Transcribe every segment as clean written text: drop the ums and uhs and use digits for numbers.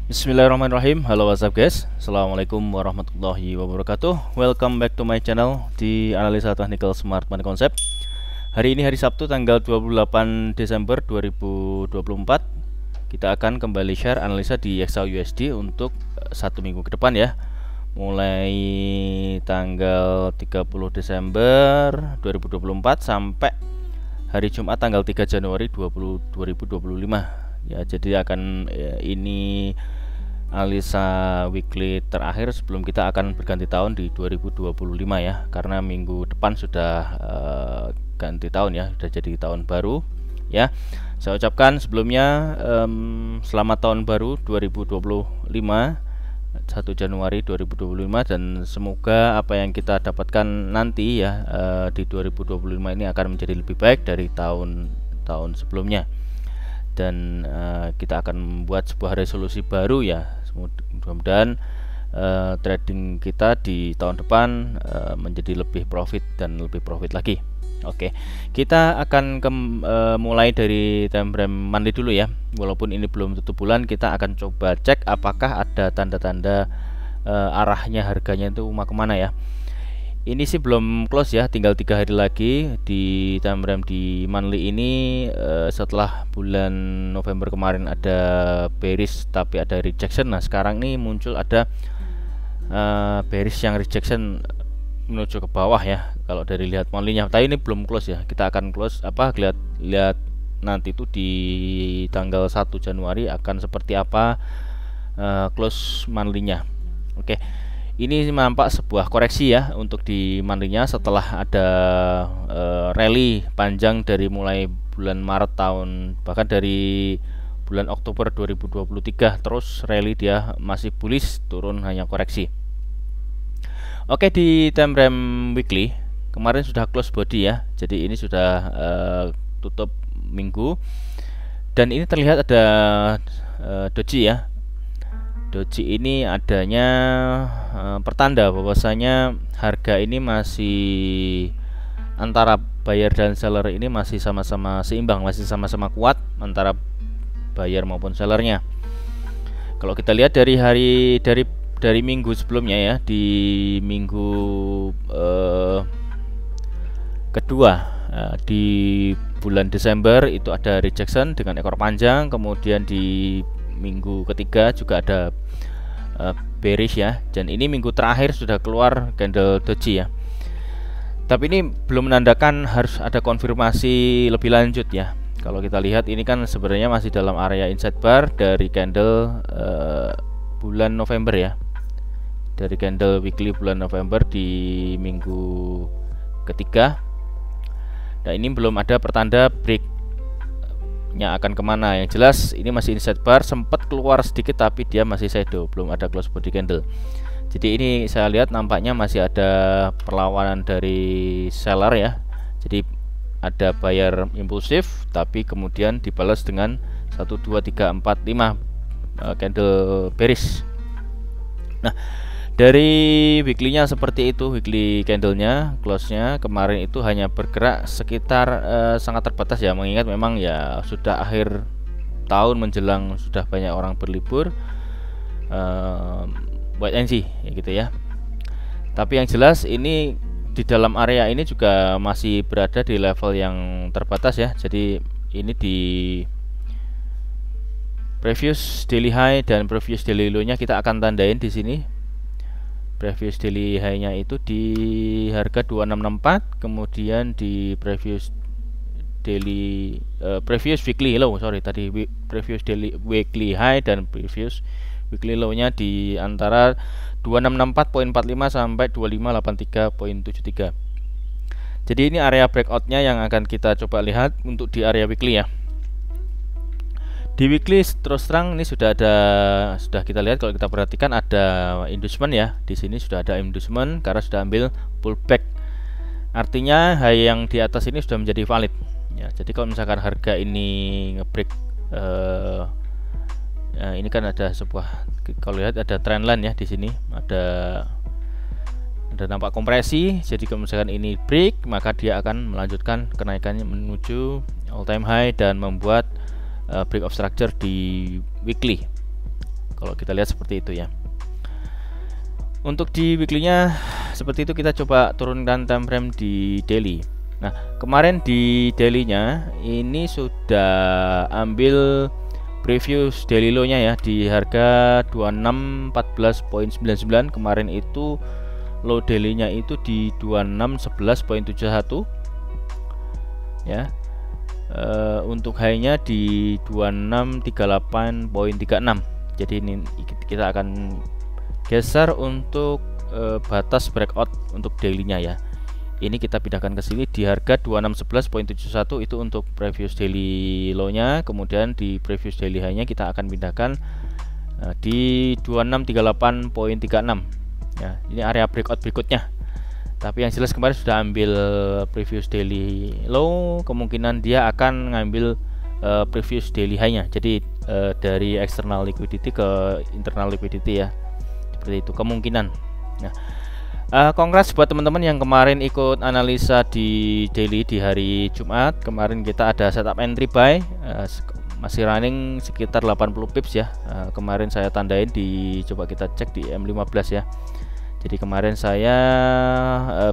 Bismillahirrahmanirrahim. Halo WhatsApp guys. Assalamualaikum warahmatullahi wabarakatuh. Welcome back to my channel di Analisa Technical Smart Money Concept. Hari ini hari Sabtu tanggal 28 Desember 2024. Kita akan kembali share analisa di XAUUSD untuk satu minggu ke depan ya. Mulai tanggal 30 Desember 2024 sampai hari Jumat tanggal 3 Januari 2025. Ya, jadi akan ini analisa weekly terakhir sebelum kita akan berganti tahun di 2025 ya, karena minggu depan sudah ganti tahun ya, sudah jadi tahun baru ya. Saya ucapkan sebelumnya selamat tahun baru 2025, 1 Januari 2025, dan semoga apa yang kita dapatkan nanti ya di 2025 ini akan menjadi lebih baik dari tahun-tahun sebelumnya. Dan kita akan membuat sebuah resolusi baru ya, mudah-mudahan trading kita di tahun depan menjadi lebih profit dan lebih profit lagi. Oke, kita akan mulai dari time frame monthly dulu ya. Walaupun ini belum tutup bulan, kita akan coba cek apakah ada tanda-tanda arahnya harganya itu mau kemana ya. Ini sih belum close ya, tinggal 3 hari lagi di time frame di monthly ini. Setelah bulan November kemarin ada bearish tapi ada rejection. Nah sekarang nih muncul ada bearish yang rejection menuju ke bawah ya, kalau dari lihat monthly-nya. Tapi ini belum close ya, kita akan close lihat nanti itu di tanggal 1 Januari akan seperti apa close monthly-nya. Oke. Ini nampak sebuah koreksi ya untuk di monthly-nya setelah ada rally panjang dari mulai bulan Maret bahkan dari bulan Oktober 2023, terus rally dia masih bullish, turun hanya koreksi. Oke, di time frame weekly kemarin sudah close body ya, jadi ini sudah tutup minggu, dan ini terlihat ada doji ya. Doji ini adanya pertanda bahwasanya harga ini masih antara buyer dan seller ini masih sama-sama seimbang, masih sama-sama kuat antara buyer maupun sellernya. Kalau kita lihat dari minggu sebelumnya ya, di minggu kedua di bulan Desember itu ada rejection dengan ekor panjang, kemudian di minggu ketiga juga ada bearish ya, dan ini minggu terakhir sudah keluar candle doji ya. Tapi ini belum menandakan harus ada konfirmasi lebih lanjut ya. Kalau kita lihat ini kan sebenarnya masih dalam area inside bar dari candle bulan November ya, dari candle weekly bulan November di minggu ketiga. Nah ini belum ada pertanda break akan kemana. Yang jelas ini masih inside bar, sempat keluar sedikit tapi dia masih shadow, belum ada close body candle. Jadi ini saya lihat nampaknya masih ada perlawanan dari seller ya. Jadi ada buyer impulsif tapi kemudian dibalas dengan 1 2 3 4 5 candle bearish. Nah dari weekly-nya seperti itu, weekly candle-nya, close-nya kemarin itu hanya bergerak sekitar sangat terbatas ya, mengingat memang ya sudah akhir tahun menjelang, sudah banyak orang berlibur, wait and see ya gitu ya. Tapi yang jelas ini di dalam area ini juga masih berada di level yang terbatas ya. Jadi ini di previous daily high dan previous daily low-nya kita akan tandain di sini. Previous daily high-nya itu di harga 2664, kemudian di previous weekly low, previous daily weekly high dan previous weekly low-nya di antara 2664.45 sampai 2583.73. Jadi ini area breakout-nya yang akan kita coba lihat untuk di area weekly ya. Di weekly terus terang ini sudah kita lihat, kalau kita perhatikan ada inducement ya. Di sini sudah ada inducement karena sudah ambil pullback. Artinya high yang di atas ini sudah menjadi valid. Ya, jadi kalau misalkan harga ini ngebreak ini kan ada sebuah, kalau lihat ada trendline ya di sini, ada nampak kompresi. Jadi kalau misalkan ini break, maka dia akan melanjutkan kenaikannya menuju all time high dan membuat break of structure di weekly. kalau kita lihat seperti itu ya. Untuk di weekly-nya seperti itu, kita coba turunkan time frame di daily. Nah, kemarin di daily-nya ini sudah ambil preview daily low-nya ya di harga 2614.99. Kemarin itu low daily-nya itu di 2611.71 ya. Untuk high-nya di 2638.36. Jadi ini kita akan geser untuk batas breakout untuk daily-nya ya. Ini kita pindahkan ke sini di harga 2611.71, itu untuk previous daily low-nya. Kemudian di previous daily high-nya kita akan pindahkan di 2638.36 ya. Ini area breakout berikutnya. Tapi yang jelas kemarin sudah ambil previous daily low, kemungkinan dia akan ngambil previous daily high-nya. Jadi dari external liquidity ke internal liquidity ya. Seperti itu kemungkinan. Nah, congrats buat teman-teman yang kemarin ikut analisa di daily di hari Jumat. Kemarin kita ada setup entry buy, masih running sekitar 80 pips ya. Kemarin saya tandain coba kita cek di M15 ya. Jadi kemarin saya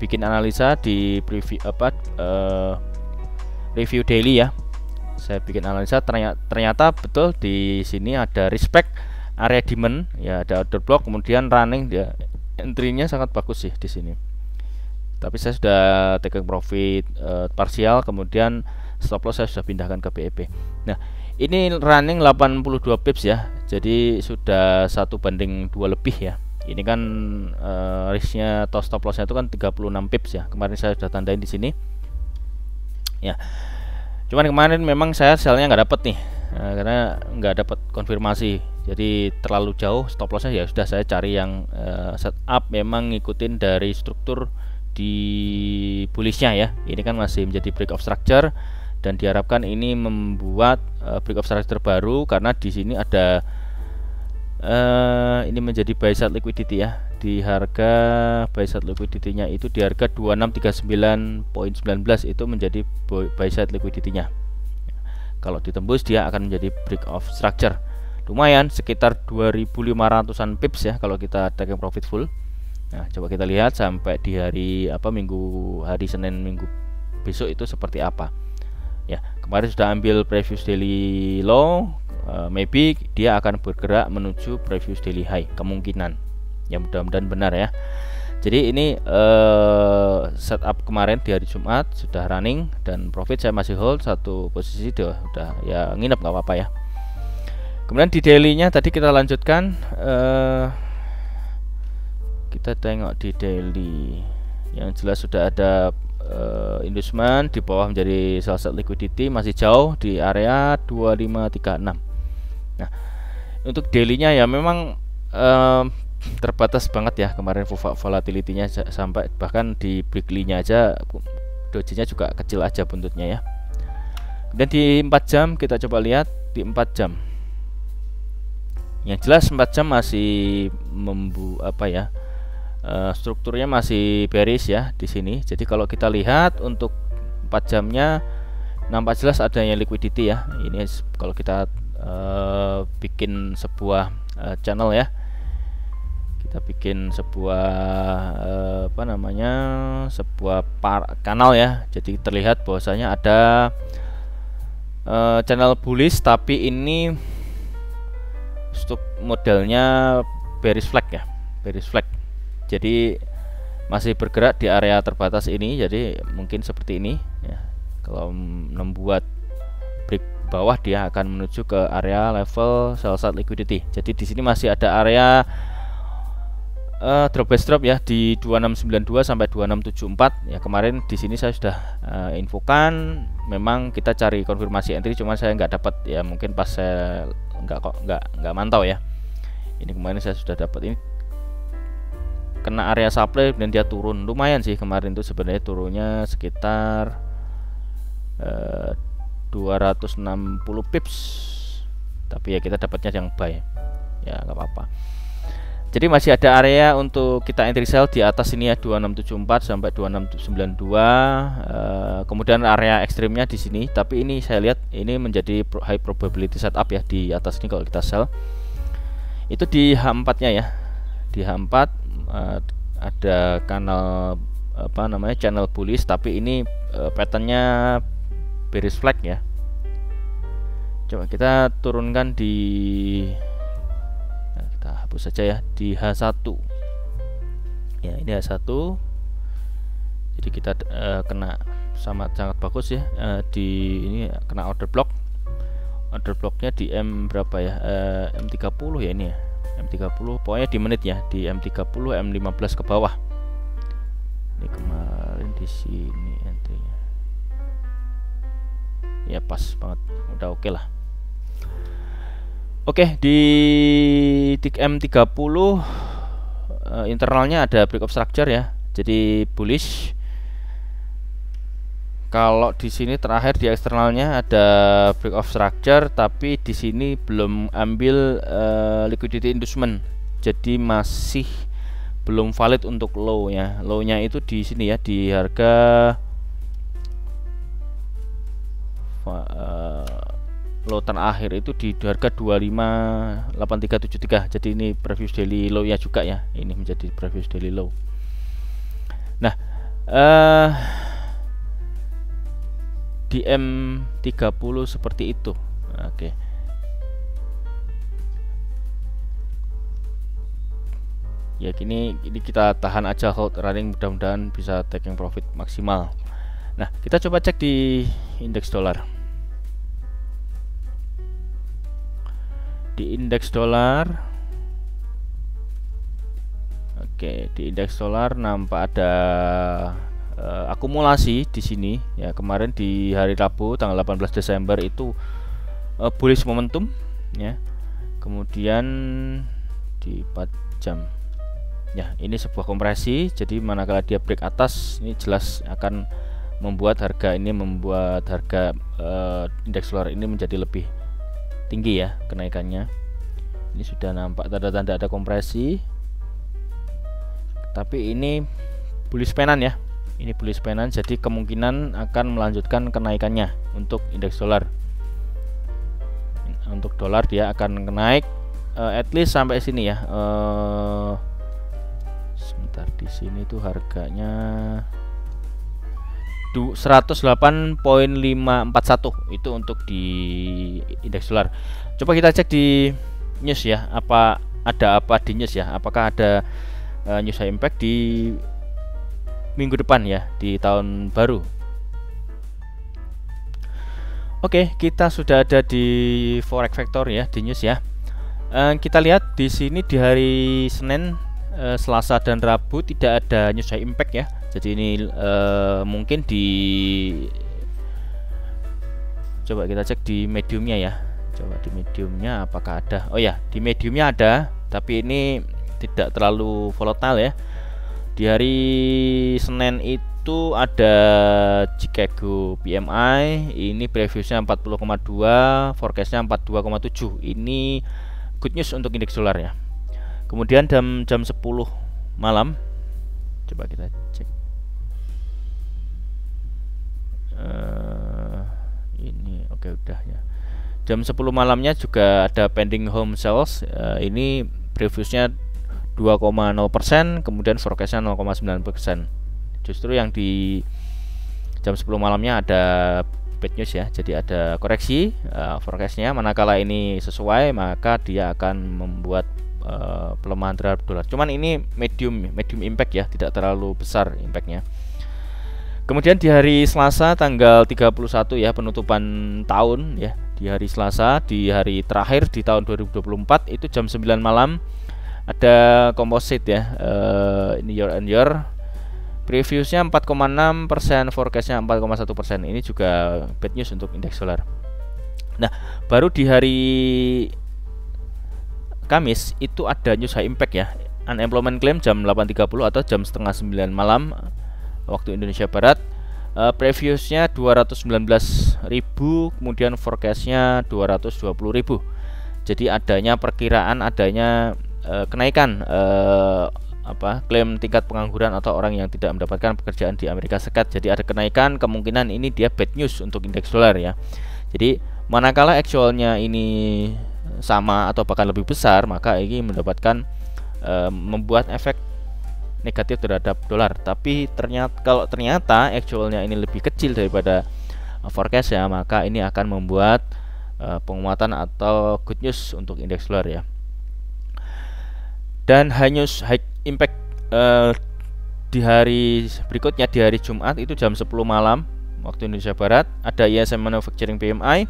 bikin analisa di preview review daily ya. Saya bikin analisa, ternyata betul di sini ada respect area demand ya, ada order block, kemudian running dia, entry-nya sangat bagus sih di sini. Tapi saya sudah take profit parsial, kemudian stop loss saya sudah pindahkan ke BEP. Nah, ini running 82 pips ya. Jadi sudah 1:2 lebih ya. Ini kan risknya atau stop lossnya itu kan 36 pips ya. Kemarin saya sudah tandain di sini. Ya. Cuman kemarin memang saya sellnya nggak dapet nih, karena nggak dapat konfirmasi. Jadi terlalu jauh stop lossnya, ya sudah saya cari yang setup memang ngikutin dari struktur di bullishnya ya. Ini kan masih menjadi break of structure dan diharapkan ini membuat break of structure baru, karena di sini ada ini menjadi buy side liquidity ya. Di harga buy side liquidity-nya itu di harga 2639.19 itu menjadi buy side liquidity-nya. Kalau ditembus dia akan menjadi break of structure. Lumayan sekitar 2500-an pips ya kalau kita taking profit full. Nah, coba kita lihat sampai di hari hari Senin minggu besok itu seperti apa. Ya, kemarin sudah ambil previous daily low, maybe dia akan bergerak menuju previous daily high kemungkinan. Ya mudah-mudahan benar ya. Jadi ini setup kemarin di hari Jumat sudah running dan profit saya masih hold satu posisi, udah ya nginep nggak apa-apa ya. Kemudian di daily-nya tadi kita lanjutkan, kita tengok di daily yang jelas sudah ada inducement di bawah menjadi sell side liquidity, masih jauh di area 2536. Nah, untuk daily-nya ya memang terbatas banget ya kemarin volatility-nya, sampai bahkan di weekly-nya aja doji-nya juga kecil aja buntutnya ya. Dan di 4 jam kita coba lihat di 4 jam. Yang jelas 4 jam masih strukturnya masih bearish ya di sini. Jadi kalau kita lihat untuk 4 jamnya nampak jelas adanya liquidity ya. Ini kalau kita bikin sebuah channel ya. Kita bikin sebuah kanal ya. Jadi terlihat bahwasanya ada channel bullish, tapi ini modelnya bearish flag ya, bearish flag. Jadi masih bergerak di area terbatas ini. Jadi mungkin seperti ini ya. Kalau membuat break bawah dia akan menuju ke area level sell side liquidity. Jadi di sini masih ada area drop by drop ya di 2692 sampai 2674 ya. Kemarin di sini saya sudah infokan, memang kita cari konfirmasi entry, cuman saya nggak dapat ya, mungkin pas saya nggak mantau ya. Ini kemarin saya sudah dapat, ini kena area supply dan dia turun lumayan sih kemarin tuh, sebenarnya turunnya sekitar 260 pips, tapi ya kita dapatnya yang buy ya, nggak apa-apa. Jadi masih ada area untuk kita entry sell di atas ini ya, 2674 sampai 2692. Kemudian area ekstrimnya di sini, tapi ini saya lihat ini menjadi high probability setup ya di atas ini kalau kita sell. Itu di H4-nya ya. Di H4 ada kanal apa namanya, channel bullish, tapi ini patternnya bearish flag ya. Coba kita turunkan di, nah, kita hapus saja ya, di H1 ya. Ini H1, jadi kita kena sangat bagus ya, di ini kena order block. Order blocknya di M berapa ya, M30 ya ini ya, M30 pokoknya di menit ya, di M30 M15 ke bawah. Ini kemarin di sini entry-nya ya, pas banget, udah oke lah. Oke, di M30 internalnya ada break of structure ya, jadi bullish. Kalau di sini terakhir di eksternalnya ada break of structure, tapi di sini belum ambil liquidity inducement, jadi masih belum valid untuk low ya. Low-nya itu di sini ya, di harga low terakhir itu di harga 258373. Jadi ini previous daily low-nya juga ya. Ini menjadi previous daily low. Nah, di M30 seperti itu. Oke. Ya ini kita tahan aja, hold running, mudah-mudahan bisa taking profit maksimal. Nah, kita coba cek di indeks dolar. Di indeks dolar, oke, di indeks dolar nampak ada akumulasi di sini ya. Kemarin di hari Rabu tanggal 18 Desember itu bullish momentum ya. Kemudian di 4 jam ya, ini sebuah kompresi. Jadi manakala dia break atas, ini jelas akan membuat harga indeks dolar ini menjadi lebih tinggi ya kenaikannya. Ini sudah nampak tanda-tanda ada kompresi, tapi ini bullish penan ya. Ini bullish penan, jadi kemungkinan akan melanjutkan kenaikannya untuk indeks dolar. Untuk dolar dia akan naik at least sampai sini ya. Sebentar, di sini tuh harganya 108.541 itu untuk di indeks dolar. Coba kita cek di news ya, ada apa di news ya, apakah ada news high impact di minggu depan ya, di tahun baru. Oke, kita sudah ada di Forex Factor ya, di news ya. Kita lihat di sini di hari Senin, Selasa dan Rabu tidak ada news high impact ya. Jadi ini mungkin coba kita cek di mediumnya ya. Coba di mediumnya apakah ada. Oh ya, di mediumnya ada, tapi ini tidak terlalu volatile ya. Di hari Senin itu ada Chicago PMI, ini previousnya 40,2, forecastnya 42,7. Ini good news untuk indeks dolar ya. Kemudian jam 10 malam, coba kita cek. Ini oke, udah ya. Jam 10 malamnya juga ada pending home sales. Ini previousnya 2,0%, kemudian forecastnya 0,9%. Justru yang di jam 10 malamnya ada bad news ya. Jadi ada koreksi forecastnya. Manakala ini sesuai, maka dia akan membuat pelemahan terhadap dolar. Cuman ini medium impact ya, tidak terlalu besar impactnya. Kemudian di hari Selasa tanggal 31 ya, penutupan tahun ya. Di hari Selasa, di hari terakhir di tahun 2024 itu jam 9 malam ada komposit ya. Ini year on year. Previousnya 4,6%, forecastnya 4,1%. Ini juga bad news untuk indeks dolar. Nah, baru di hari Kamis itu ada news high impact ya. Unemployment claim jam 8.30 atau jam setengah 9 malam waktu Indonesia Barat. Previousnya 219.000, kemudian forecastnya 220.000. Jadi perkiraan adanya kenaikan klaim tingkat pengangguran atau orang yang tidak mendapatkan pekerjaan di Amerika Serikat. Jadi ada kenaikan, kemungkinan ini dia bad news untuk indeks dolar ya. Jadi manakala actualnya ini sama atau bahkan lebih besar, maka ini mendapatkan membuat efek negatif terhadap dolar. Tapi kalau ternyata actualnya ini lebih kecil daripada forecast ya, maka ini akan membuat penguatan atau good news untuk indeks dolar ya. Dan high news, high impact di hari berikutnya, di hari Jumat itu jam 10 malam waktu Indonesia Barat, ada ISM Manufacturing PMI.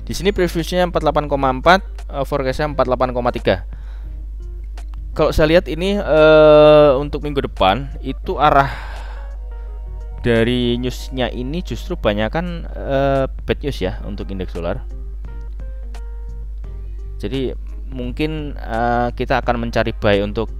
Di sini previewnya 48,4, forecastnya 48,3. Kalau saya lihat ini untuk minggu depan itu arah dari newsnya ini justru banyakan bad news ya untuk indeks dolar. Jadi mungkin kita akan mencari buy untuk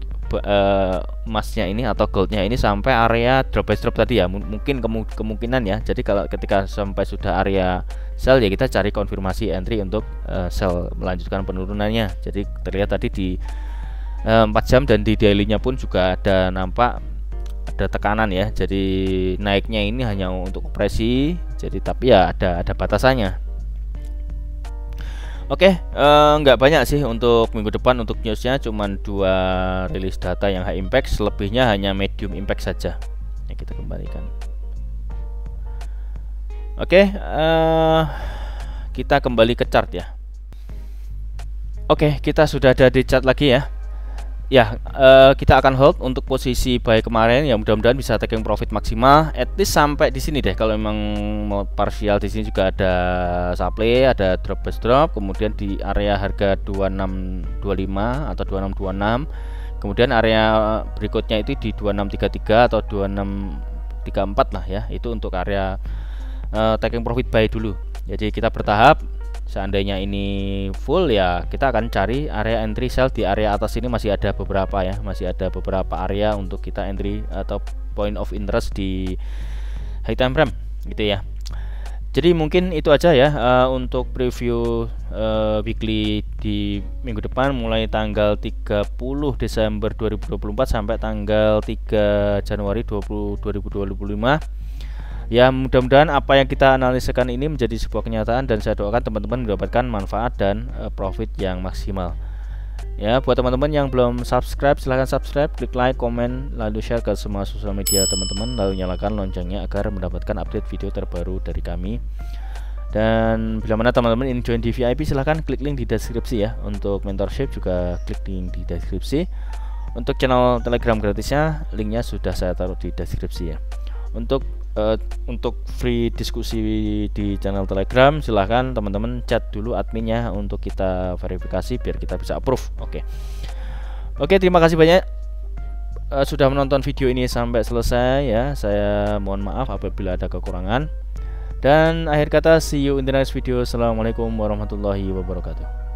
emasnya ini atau goldnya ini sampai area drop by drop tadi ya, mungkin kemungkinan ya. Jadi kalau ketika sampai sudah area sell ya kita cari konfirmasi entry untuk sell melanjutkan penurunannya. Jadi terlihat tadi di 4 jam dan di daily-nya pun juga ada nampak ada tekanan ya. Jadi naiknya ini hanya untuk operasi. Jadi tapi ya ada batasannya. Oke, nggak banyak sih untuk minggu depan. Untuk newsnya cuman 2 rilis data yang high impact, selebihnya hanya medium impact saja. Ya, kita kembalikan. Oke, kita kembali ke chart ya. Oke, kita sudah ada di chart lagi ya. Ya, kita akan hold untuk posisi buy kemarin ya, mudah-mudahan bisa taking profit maksimal at least sampai di sini deh. Kalau memang mau parsial di sini juga ada supply, ada drop by drop, kemudian di area harga 2625 atau 2626. Kemudian area berikutnya itu di 2633 atau 2634 lah ya. Itu untuk area taking profit buy dulu. Jadi kita bertahap. Seandainya ini full ya kita akan cari area entry sell di area atas ini, masih ada beberapa ya, masih ada beberapa area untuk kita entry atau point of interest di high time frame gitu ya. Jadi mungkin itu aja ya untuk preview weekly di minggu depan mulai tanggal 30 Desember 2024 sampai tanggal 3 Januari 2025. Ya, mudah-mudahan apa yang kita analisakan ini menjadi sebuah kenyataan dan saya doakan teman-teman mendapatkan manfaat dan profit yang maksimal. Ya, buat teman-teman yang belum subscribe silahkan subscribe, klik like, komen, lalu share ke semua sosial media teman-teman, lalu nyalakan loncengnya agar mendapatkan update video terbaru dari kami. Dan bila mana teman-teman ingin join di VIP silahkan klik link di deskripsi ya. Untuk mentorship juga klik link di deskripsi. Untuk channel Telegram gratisnya linknya sudah saya taruh di deskripsi ya. Untuk free diskusi di channel Telegram silahkan teman-teman chat dulu adminnya untuk kita verifikasi biar kita bisa approve. Oke, terima kasih banyak sudah menonton video ini sampai selesai ya. Saya mohon maaf apabila ada kekurangan, dan akhir kata see you in the next video. Assalamualaikum warahmatullahi wabarakatuh.